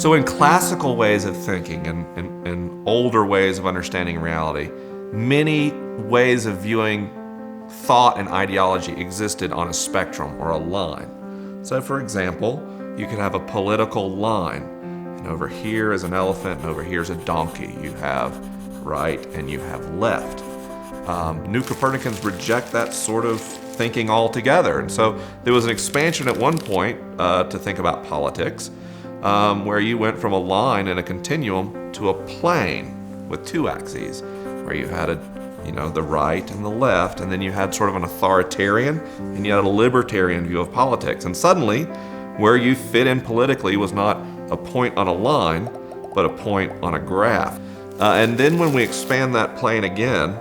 So in classical ways of thinking and older ways of understanding reality, many ways of viewing thought and ideology existed on a spectrum or a line. So for example, you could have a political line, and over here is an elephant and over here is a donkey. You have right and you have left. New Copernicans reject that sort of thinking altogether. And so there was an expansion at one point to think about politics, where you went from a line and a continuum to a plane with two axes, where you had the right and the left, and then you had sort of an authoritarian and you had a libertarian view of politics. And suddenly, where you fit in politically was not a point on a line, but a point on a graph. And then when we expand that plane again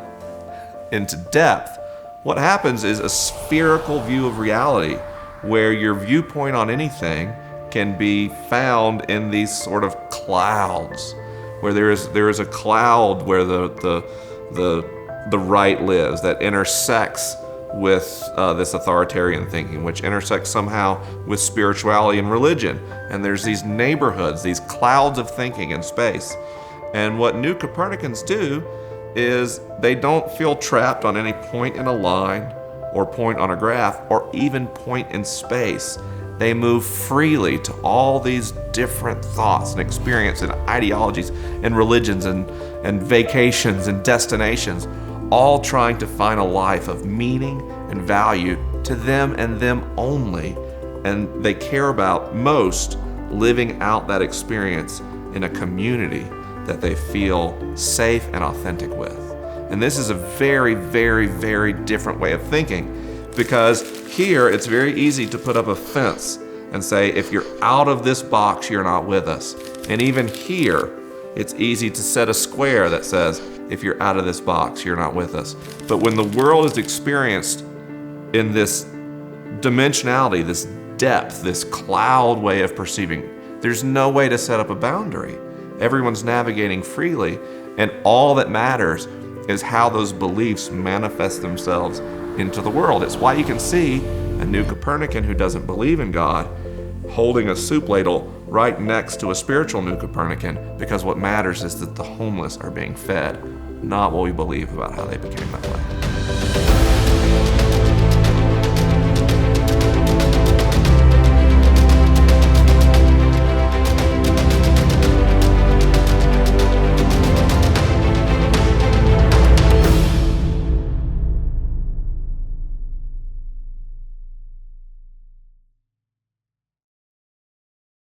into depth, what happens is a spherical view of reality, where your viewpoint on anything can be found in these sort of clouds, where there is a cloud where the right lives that intersects with this authoritarian thinking, which intersects somehow with spirituality and religion. And there's these neighborhoods, these clouds of thinking in space. And what New Copernicans do is they don't feel trapped on any point in a line or point on a graph or even point in space. They move freely to all these different thoughts and experiences and ideologies and religions and vacations and destinations, all trying to find a life of meaning and value to them and them only. And they care about most living out that experience in a community that they feel safe and authentic with. And this is a very, very, very different way of thinking, because here it's very easy to put up a fence and say, if you're out of this box, you're not with us. And even here, it's easy to set a square that says, if you're out of this box, you're not with us. But when the world is experienced in this dimensionality, this depth, this cloud way of perceiving, there's no way to set up a boundary. Everyone's navigating freely, and all that matters is how those beliefs manifest themselves into the world. It's why you can see a New Copernican who doesn't believe in God holding a soup ladle right next to a spiritual New Copernican, because what matters is that the homeless are being fed, not what we believe about how they became that way.